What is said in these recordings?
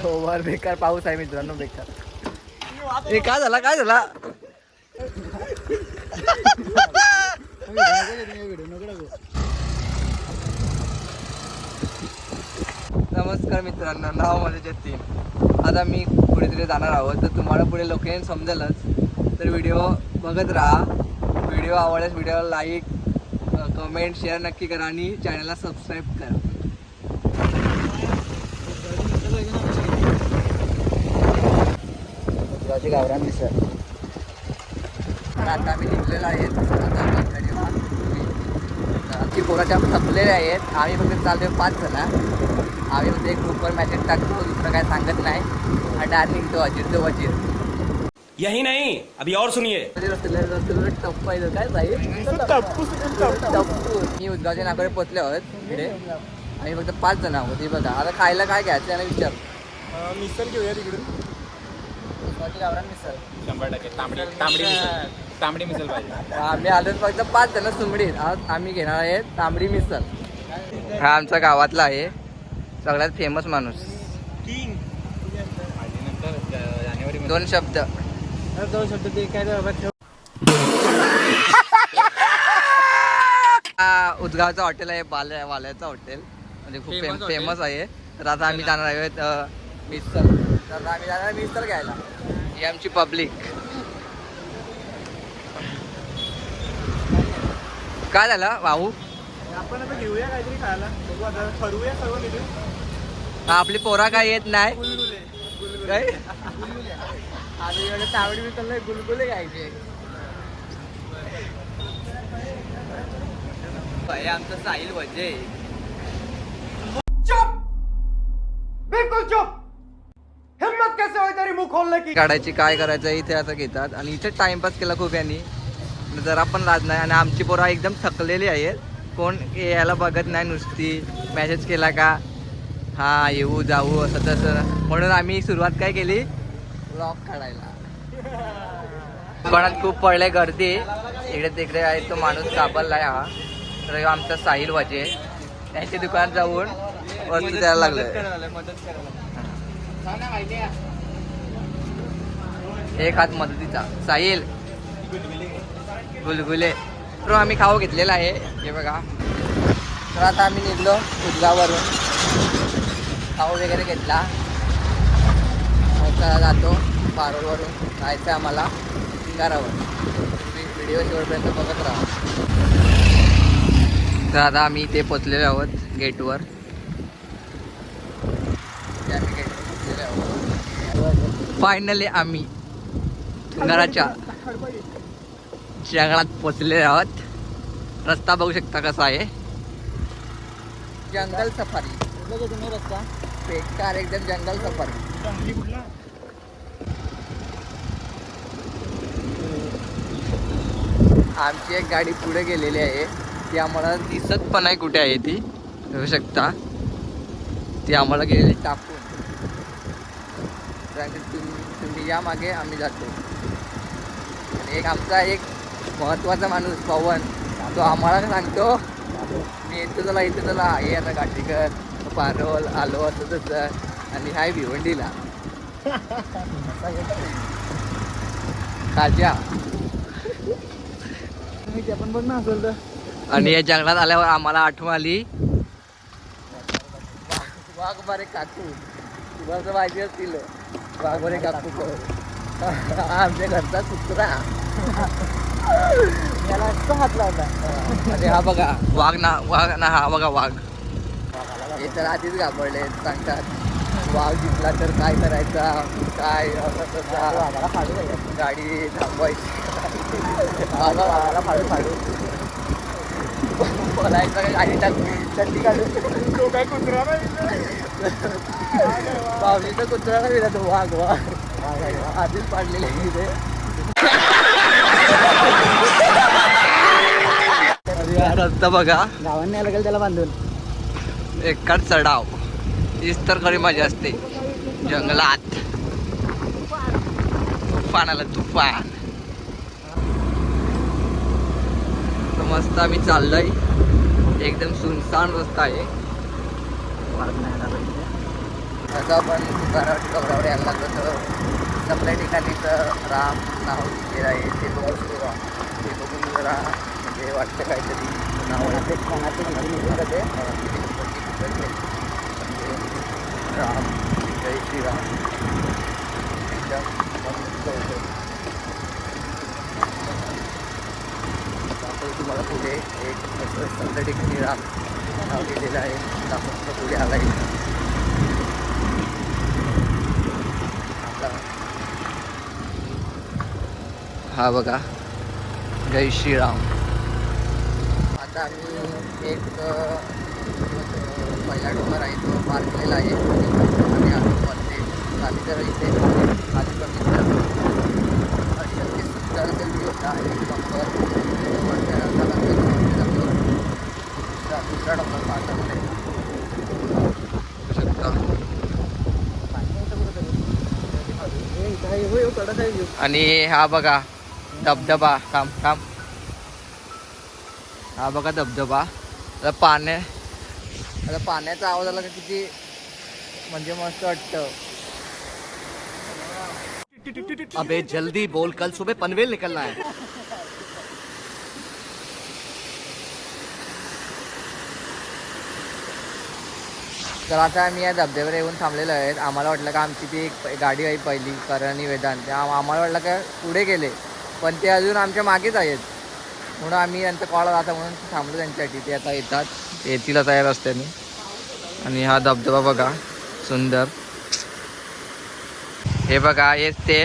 Over बेकार पाऊस आहे मित्रांनो, बेकार. हे काय झाला, काय झाला? नमस्कार मित्रांनो, नाव माझं जतीन. आता मी कुठेतरी जाणार आहोत, तर तुम्हाला पुढे लोकेशन समजेलच. तर व्हिडिओ बघत राहा. व्हिडिओ आवडल्यास व्हिडिओला लाईक, कमेंट, शेअर नक्की करा आणि चॅनलला सबस्क्राईब करा. गावरान मिसळ. आता आम्ही निघलेलो आहेत. आमची पोराच्या थकलेले आहेत. आम्ही फक्त चालतोय 5 जण. आम्ही फक्त एक ग्रुपवर मेसेज टाकतो, दुसरं काय सांगत नाही आणि डायरेक्ट निघतो अजीर तो वजीर. यही नहीं, अभी और सुनिए. टप्पा आहे काय साहेब, टप्पू. मी उदगावच्या नाकाकडे पोचले आहोत. इकडे आम्ही फक्त 5 जण आहोत. हे बघा, आता खायला काय घ्यायचं याला विचार. मिसळ घेऊया तिकडून. गावरान मिसळ 100% तांबडी मिसळ पाहिजे. आम्ही आलो फक्त 5 जण सुमडीत. आज आम्ही घेणार आहे तांबडी मिसळ. हा आमचा गावातला आहे, सगळ्यात फेमस माणूस. दोन शब्द ते काय उदगावचं हॉटेल आहे, वाल्याचं हॉटेल, म्हणजे खूप फेमस आहे. तर आता आम्ही जाणार आहोत मिसळ. तर आम्ही जाणार मिसळ घ्यायला. ही आमची पब्लिक. काय झालं भाऊ? आपण आता घेऊया काहीतरी खायला. बघू आता, ठरवूया सर्व मिळून. आपली पोरा काय येत नाही गुलगुले काय. आता एवढं तावडी मिसळ गुलगुले घ्यायचे. आमचं साहिल वजे. चुप, बिलकुल चुप. हिम्मत कैसे होय तरी मुख खोलने की. काढायची काय करायचं इथे असं घेतात आणि इथे टाइमपास केला खूप यांनी. जरा पण लाज नाही. आणि आमची पोरा एकदम थकलेली आहेत. कोण यायला बघत नाही, नुसती मेसेज केला का हा येऊ जाऊ असं तसं. म्हणून आम्ही सुरुवात काय केली, ब्लॉग काढायला. दुकानात खूप पडले गर्दी. इकडे तिकडे आहे तो माणूस काबललाय हा. तर आमचा साहिल वाजे त्यांच्या दुकानात जाऊन वस्तू द्यायला लागलं. एक हात मदतीचा. साहिल गुलगुले तर आम्ही खाऊ घेतलेला आहे. हे बघा. तर आता आम्ही निघलो उदगावरून, खाऊ वगैरे घेतला. आता जातो पारोलवरून जायचं आम्हाला शिंगारावर. व्हिडिओ शेवटपर्यंत बघत राहा. तर आता आम्ही इथे पोचलेलो आहोत गेटवर. फायनली आम्ही घराच्या जंगलात पोचलेले आहोत. रस्ता बघू शकता कसा आहे, जंगल सफारी. रस्ता बेकार एकदम, जंगल सफारी. आमची एक गाडी पुढे गेलेली आहे, ती आम्हाला दिसत पण नाही कुठे आहे. ती बघू शकता, ती आम्हाला गेलेली टाकून. तुम्ही या मागे, आम्ही जातो. आणि एक आमचा एक महत्त्वाचा माणूस पवन, तो आम्हाला सांगतो मी येतो चला, इथे चला, हे आता घाटीकर पारोल आलो असं तसं. आणि हाय भिवंडीला काज्या. आपण बघ ना असेल तर. आणि या जंगलात आल्यावर आम्हाला आठवण आली वाघमारे काकू. तुम्हाला माहिती असतील वाघमारे काकू आमच्या घरचा कुत्रा. त्याला हात लावला. आणि हा बघा वाघ ना हा बघा वाघ. हे तर आधीच घाबरले, सांगतात वाघ दिसला तर काय करायचा, काय गाडी थांबवायची, फाडू बोलायचं, गाडी टाकली काढून. तो काय कुत्रा नाही, पावलीचा कुत्रा नाही दिला तो वाघ. आधीच पाडलेले इथे. रस्ता बघा, गावांनी यायला लागेल त्याला बांधून. एकाच चढाव. हीच तर खरी मजा असते जंगलात. तुफान आलं, तुफान. मस्त आम्ही चाललोय. एकदम सुनसान रस्ता आहे. आता आपण दुकानावरती डोंगरावर यायला लागलो तर आपल्या ठिकाणीच राम नाव दिलेलं आहे ते बघू शकतो. ते बघून जरा म्हणजे वाटतं काहीतरी नाव आहे ते राम जय श्रीराम एकदम मस्त होतं. दाखवतो तुम्हाला पुढे एक आपल्या ठिकाणी राम नाव दिलेलं आहे. दाखवतो पुढे आला आहे. हा बघा जय श्रीराम. आता आम्ही एक पहिला डोंगर आहे तो पार केलेला आहे आणि आम्ही वरती खाली जर इथे खाली बघितलं अतिशय सुंदर ते व्ह्यू होता. एक डोंगर दुसरा डोंगर पाहता आणि हा बघा धबधबा. थांब थांब. हा बघा धबधबा. आता पाण्याचा आवाज आला का किती म्हणजे मस्त वाटतं. अबे जल्दी बोल, कल सुबह पनवेल निकलना है. तर आता आम्ही या धबधब्यावर येऊन थांबलेलो आहेत. आम्हाला वाटलं का आमची ती एक गाडी आहे पहिली करणी वेदांत, आम्हाला वाटलं का पुढे गेले पण ते अजून आमच्या मागेच आहेत. म्हणून आम्ही त्यांचा कॉल आता म्हणून थांबलो त्यांच्यासाठी. ते आता येतील आता या रस्त्याने. आणि हा धबधबा बघा सुंदर. हे बघा हेच ते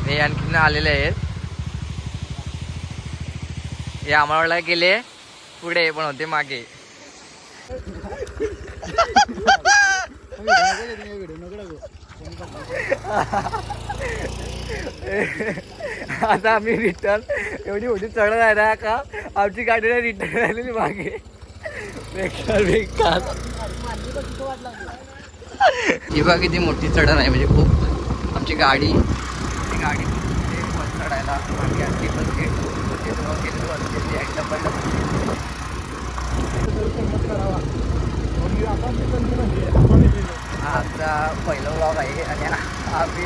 हे आणखीन आलेले आहेत. हे आम्हाला वाटलं गेले पुढे पण होते मागे. आता आम्ही रिटर्न एवढी मोठी चढ आहे ना का आमची गाडी रिटर्न राहिलेली मागे. बेकार बेकार. ही बघा किती मोठी चढण आहे म्हणजे खूप. आमची गाडी चढायला मागे आणखी पण आमचा पहिला व्लॉग आहे आणि आम्ही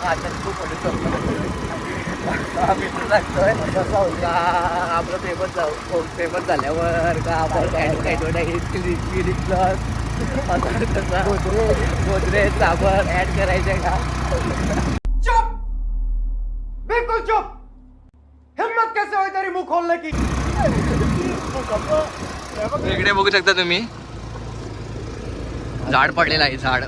आता खूप आम्ही सांगतोय का आपलं फेमस झाल्यावर का आपण काही गोदरेज साबण ॲड करायचे का. चुप, बिल्कुल चुप. हिम्मत कैसे हुई तेरी मुंह खोलने की. इकडे बघू शकता तुम्ही झाड पडलेलं आहे. झाड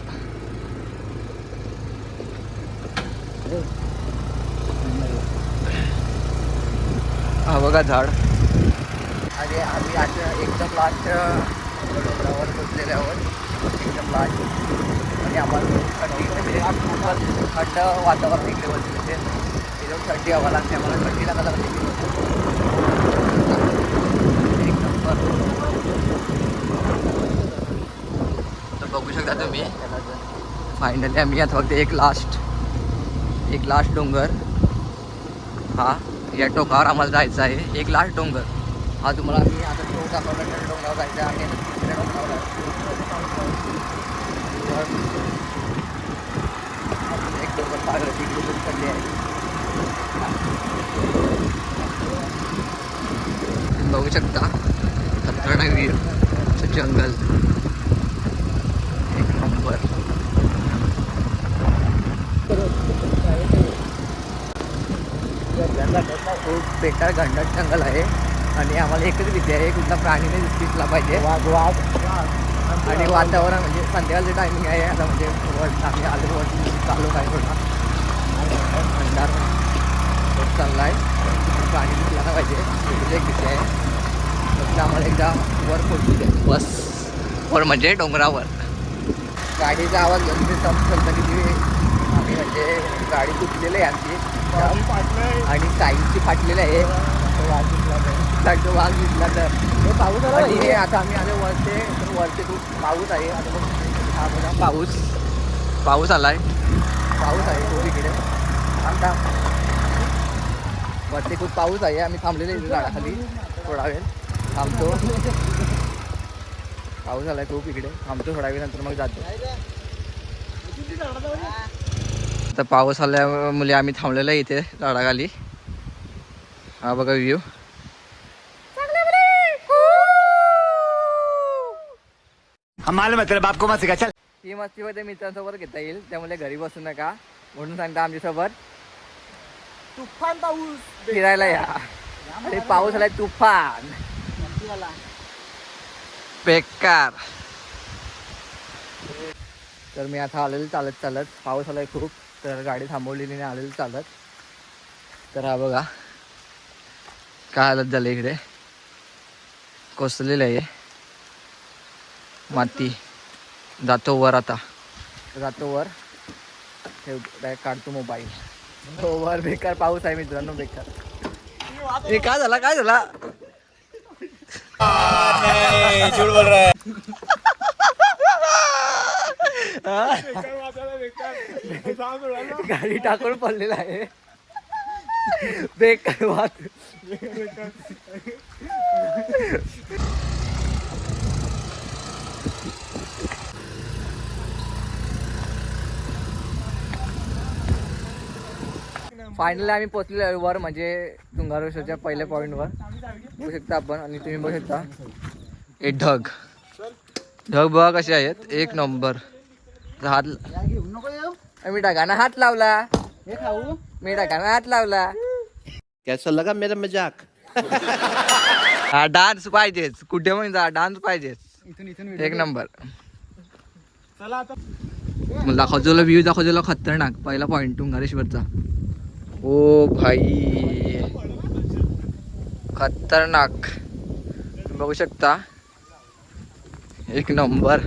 हा बघा झाड. आणि आम्ही आता एकदम लास्ट डोंगरावर पोचलेले आहोत. एकदम लास्ट. आणि आम्हाला थंडी म्हणजे थंड वातावरण इकडे बसले एकदम थंडी हवा लागते आम्हाला. थंडी लागायला लागते एकदम. तर बघू शकता तुम्ही फायनली आम्ही आता फक्त एक लास्ट डोंगर हा या टोकावर आम्हाला जायचं आहे. एक लास्ट डोंगर हा तुम्हाला मी आता टोक दाखवल्यानंतर डोंगरावर जायचं आहे. आणि दुसऱ्या डोंगरावर एक डोंगर पाहिलं तिकडे पडले आहे. बघू शकता खतरनाक व्ह्यू जंगल एक नंबर. खूप बेकार घनदाट जंगल आहे. आणि आम्हाला एकच भीती आहे कुठला प्राणीने दिसला पाहिजे. वाघ आणि वातावरण म्हणजे संध्याकाळचं टायमिंग आहे आता म्हणजे आम्ही आलो वरती चालू काय थोडा अंधार होत चालला आहे. प्राणी दिसला ना पाहिजे एवढी एक भीती आहे. फक्त आम्हाला एकदा वर पोचू दे बस. वर म्हणजे डोंगरावर. गाडीचा आवाज घेऊन ते समजतं की आम्ही म्हणजे गाडी तुटलेली आहे आमची आणि साईडची फाटलेली आहे. वाघ दिसला तर पाऊस आला. आणि आता आम्ही आलो वरते खूप पाऊस आहे. आता बघ हा बघा पाऊस आला आहे. पाऊस आहे खूप इकडे. आता वरती खूप पाऊस आहे. आम्ही थांबलेले इथे झाडाखाली थोडा वेळ थांबतो. पाऊस आला आहे खूप इकडे. थांबतो थोडा वेळ नंतर मग जातो. आता पाऊस आल्यामुळे आम्ही थांबलेलो आहे इथे झाडाखाली. हा बघा व्ह्यू. हम मालूम है तेरे बाप को मत सिखा चल. ही मस्ती मध्ये मित्रांसोबत घेता येईल, त्यामुळे घरी बसू नका म्हणून सांगता आमच्यासोबत तुफान पाऊस. फिरायला या. अरे पाऊस आलाय तुफान बेकार. तर मी आता आलेलो चालत चालत, पाऊस आलाय खूप, तर गाडी थांबवलेली नाही, आलेलो चालत. तर हा बघा काय हालत झालं, इकडे कोसलेलं आहे माती. जातो वर, आता जातो वर, ठेव डायरेक्ट काढतो मोबाईल. हो वर. बेकार पाऊस आहे मित्रांनो, बेकार. हे काय झाला, काय झाला? झूठ बोल रहा है. गाडी टाकून पडलेला आहे. बेकार वाट. फायनली आम्ही पोहोचलेलो वर, म्हणजे डोंगरेश्वरच्या पहिल्या पॉईंटवर बघू शकता आपण. आणि तुम्ही बघू शकता हे ढग ढग बघा कसे आहेत, एक नंबर. हात मी ढगांना हात लावला, मी ढगांना हात लावला. कैसा लगा मेरा मजाक? हा डान्स पाहिजेच, कुठे पण जा डान्स पाहिजेच, एक नंबर. चला आता दाखवतो व्ह्यू, दाखवतो खतरनाक पहिला पॉइंट डोंगरेश्वरचा. ओ भाई खतरनाक, बघू शकता एक नंबर.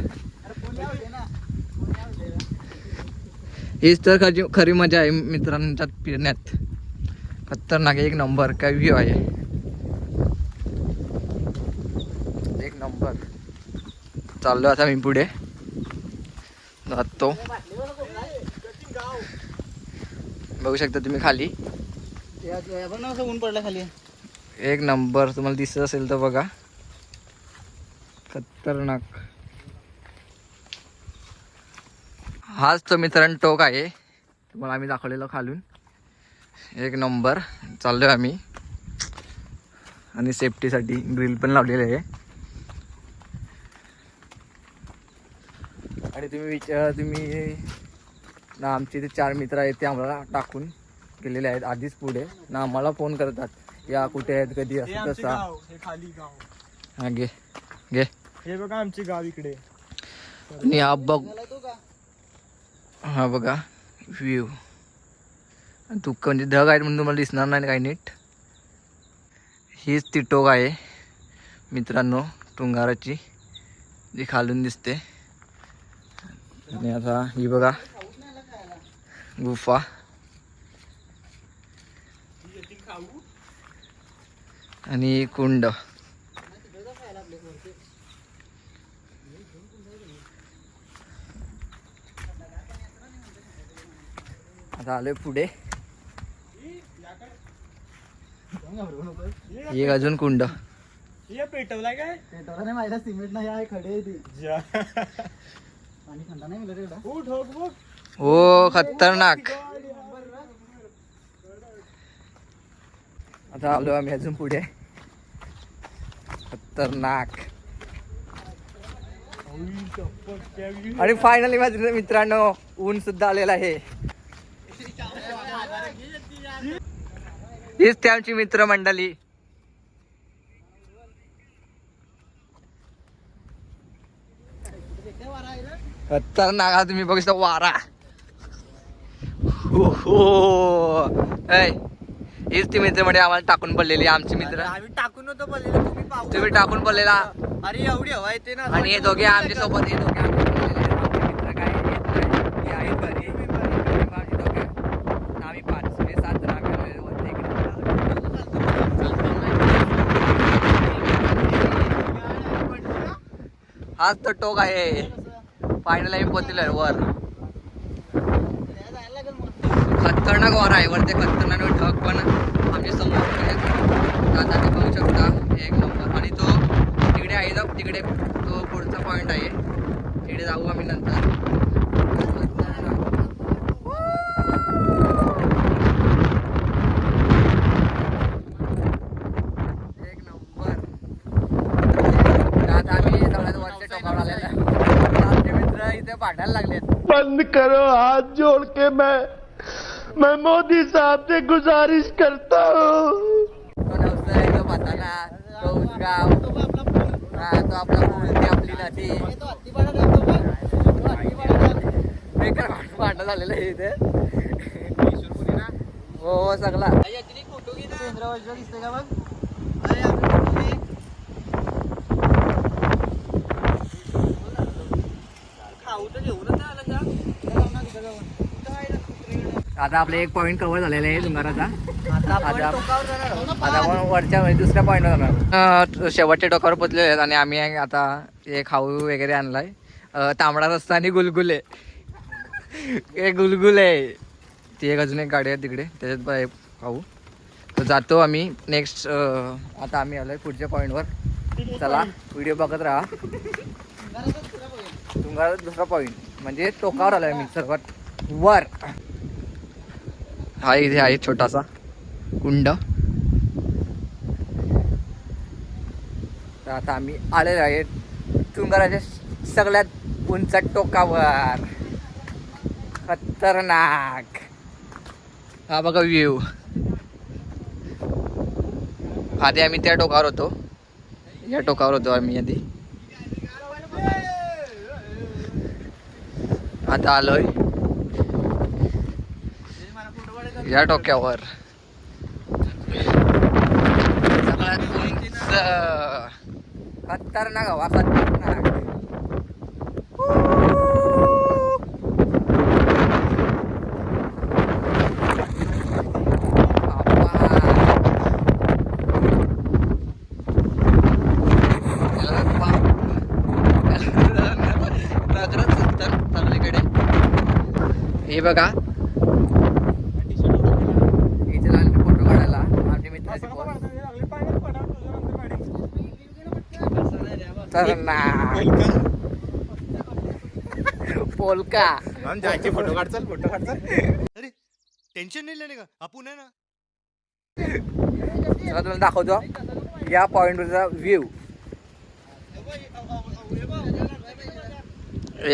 हीच तर खरी मजा आहे मित्रांच्यात फिरण्यात. खतरनाक एक नंबर काय व्ह्यू आहे, एक नंबर. चाललो आता मी पुढे जातो. बघू शकता तुम्ही खाली ऊन पडलं खाली. एक नंबर. तुम्हाला दिसत असेल तर बघा, खतरनाक. हाच तो मित्रांनो टोक आहे, तुम्हाला आम्ही दाखवलेलं खालून. एक नंबर. चाललोय आम्ही, आणि सेफ्टीसाठी ग्रिल पण लावलेले आहे. आणि तुम्ही ना आमचे ते 4 मित्र आहेत, ते आम्हाला टाकून गेलेले आहेत आधीच पुढे ना. आम्हाला फोन करतात, या कुठे आहेत, कधी असं तसा. हे खाली गाव. हा घे घे. हे बघा आमचे गाव इकडे. आणि हा बघ, हा बघा व्ह्यू. तू म्हणजे ढग आहेत म्हणून तुम्हाला दिसणार नाही काही नीट. हीच ती टोक आहे मित्रांनो डोंगराची, जी खालून दिसते. आणि आता ही बघा गुफा. आणि कुंड. आता आलोय पुढे. एक अजून कुंड. हे पेटवलाय काय? पेटवला नाही, माझ्या सिमेंट नाही आहे, खडे आहे ते. पाणी थंड नाही मिळत एवढा. उठ हो. हो खतरनाक. आता आलो आम्ही अजून पुढे. खतरनाक. आणि फायनली माझ्या मित्रांनो ऊन सुद्धा आलेला आहे. हीच ते आमची मित्रमंडळी. खतरनाक. हा तुम्ही बघू शकता वारा. हो हीच ती मित्रमंडळी आम्हाला टाकून पडलेली, आमची मित्र. आम्ही टाकून होतो पडलेलं, तुम्ही टाकून पडलेला. अरे एवढी हवा येते ना. आणि हे दोघे आमच्या सोबत, हे दोघे आमच्या मित्र काय येत नाही, हे आहेत घरी. आमचे दोघे, आम्ही 5 हे 7 जण आम्ही आलेलो वरती इकडे. हाच तो टोक आहे. फायनल आम्ही पोहोचलोय वर. खतरनाक वारा आहे वरती, खतरनाक ढग पण आमच्या समोर आता ते बघू शकता. एक नंबर. आणि तो तिकडे आहे जाऊ, तिकडे तो पुढचा पॉईंट आहे, तिकडे जाऊ आम्ही नंतर. भांडायला लागलेत. बंद करो हाथ जोड़ के मैं मोदी साहब से गुजारिश करता हूँ. तो नवसारी, तो म्हातारा, तो उसगाव, हा तो आपला पूल, ती आपली नदी. बेकार भांडण झालेलं आहे इथे. हो सगळा दिसते का बघ. आता आपले एक पॉईंट कव्हर झालेला आहे डोंगराचा. आता आपण वरच्या म्हणजे दुसऱ्या पॉईंटवर जाणार. शेवटच्या टोकावर पोचलेले आहेत आणि आम्ही आता हे खाऊ वगैरे आणलाय. तांबडा रस्ता आणि गुलगुले. हे गुलगुले ती एक अजून एक गाडी आहे तिकडे, त्याच्यात खाऊ. तर जातो आम्ही नेक्स्ट. आता आम्ही आलोय पुढच्या पॉईंटवर. चला व्हिडिओ बघत राहा. डोंगराचा दुसरा पॉईंट म्हणजे टोकावर आलोय मी सर्वात वर. हा इथे आहे छोटासा कुंड. तर आता आम्ही आलेलो आहे डोंगराच्या सगळ्यात उंच टोकावर. खतरनाक हा बघा व्ह्यू. आधी आम्ही त्या टोकावर होतो, या टोकावर होतो आम्ही आधी. आता आलोय या टोक्यावर. सगळ्यात उंच खतरनाक हवा, खतरनाक. हे बघा इथे लागले फोटो काढायला आमच्या मित्राची पोलका. हम जायचे फोटो काढचाल, फोटो काढचाल. अरे टेंशन नहीं लेने का, आपण आहे ना. चला तुला दाखवतो या पॉइंटवरचा व्ह्यू.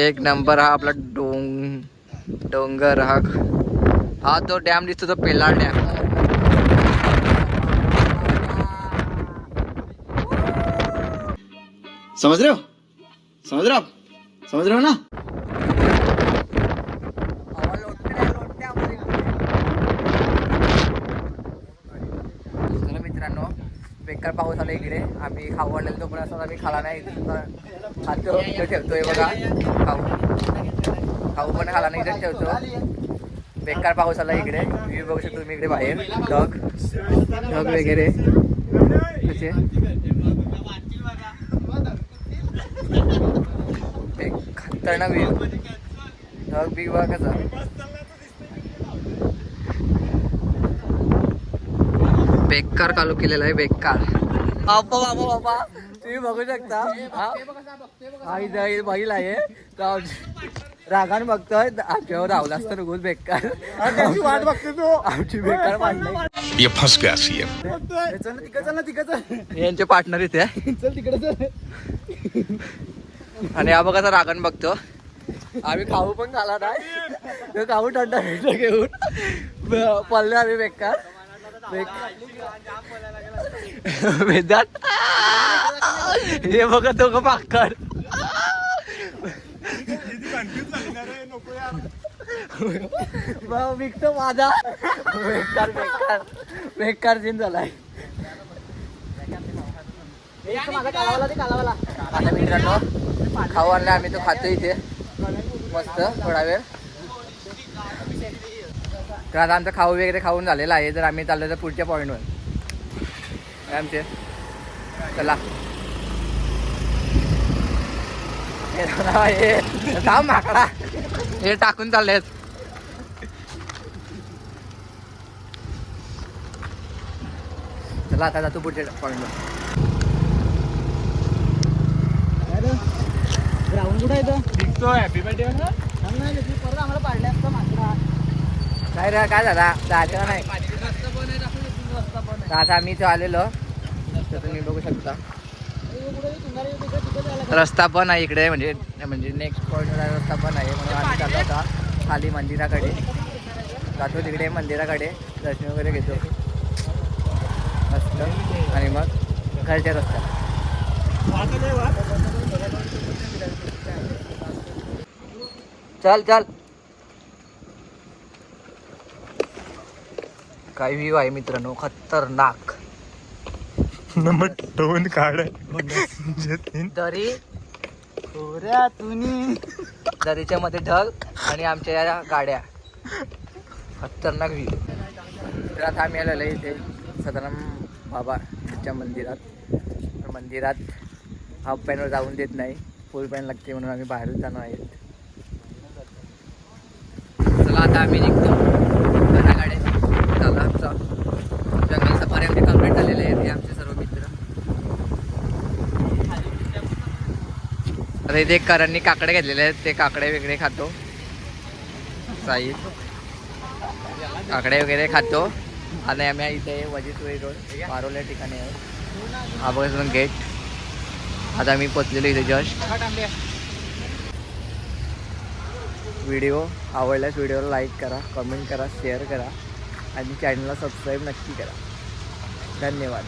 एक नंबर हा आपला डोंगर. हा तो डॅम दिसतो, तो पेलार डॅम. समझ रहे हो, समझ रहे हो आप, समझ रहे हो ना. चला मित्रांनो, बेकार पाऊस आला इकडे. आम्ही खाऊ आणलेलं तो पण असं आम्ही खाला नाही. खातो ठेवतोय बघा खाऊ पण खाला नाही, इथे ठेवतो. बेकार पाऊस आला इकडे. व्ह्यू बघू शकतो तुम्ही इकडे बाहेर. ढग वगैरे कसे खतरनाक व्ह्यू. ढग बिग बघा कसा. बेकार चालू केलेला आहे, बेकार. बाबा बाबा बाबा तुम्ही बघू शकता. बघील आहे रागान बघतोय. आमच्यावर धावला असतं रुगून. बेकार वाट बघते तो. आमची बेकार पाडली. ये फंस गया सीएम. चल ना तिकडचं. यांचे पार्टनर इथे आहे. चल तिकडे चल. आणि हा बघा रागान बघतो. आम्ही खाऊ पण खाला नाही, खाऊ थंडा घेऊन पडले आम्ही. बेकार वेदांत हे बघा दोघं पाकड. विकतो माझा. बेकार बेकार बेकार सीन झालाय. आता मित्रांनो खाऊ आणला आम्ही, तो खातो इथे मस्त थोडा वेळ. तर आता आमचा खाऊ वगैरे खाऊन झालेला आहे. तर आम्ही चाललो तर पुढच्या पॉईंटवर आमचे. चला हे माकडा हे टाकून चाललेत. चला आता जातो पुढच्या पॉईंटवर. ग्राउंड कुठं आहे दिसतोय हॅपी बर्थडे परत आम्हाला पाडले असतं मात्र. काय रे काय झाला जायचं नाही. आता आम्ही इथे आलेलो तर तुम्ही बघू शकता. रस्ता पण आहे इकडे, म्हणजे नेक्स्ट पॉईंटवर रस्ता पण आहे, म्हणून आम्ही जातो आता खाली मंदिराकडे जातो, तिकडे मंदिराकडे दर्शन वगैरे घेतो मस्त, आणि मग घरच्या रस्त्यात. चल चल. काय व्ह्यू आहे मित्रांनो, खतरनाक. नंबर 2 काढ. दरी, तुम्ही दरीच्या मध्ये ढग आणि आमच्या या गाड्या, खतरनाक व्ह्यू. तर आता आम्ही आलेलो आहे इथे सदाराम बाबाच्या मंदिरात हाफ पॅन्टवर जाऊन देत नाही, फुल पॅन्ट लागते म्हणून आम्ही बाहेरच जाणार आहेत. चला आता आम्ही निघतो घराकडे. झाला आमचा जंगल सफारी आमचे कम्प्लीट झालेले आहेत, हे आमचे सर्व मित्र. आता इथे करांनी काकडे घेतलेले आहेत, ते काकडे वगैरे खातो. साई काकडे वगैरे खातो. आणि आम्ही इथे वजीरपुरी रोड पारोल्या ठिकाणी आहे. हा बघा गेट. आता आम्ही पोचलेलो इथे जस्ट. व्हिडिओ आवडल्यास व्हिडिओला लाईक करा, कमेंट करा, शेअर करा आणि चॅनलला सबस्क्राईब नक्की करा. धन्यवाद.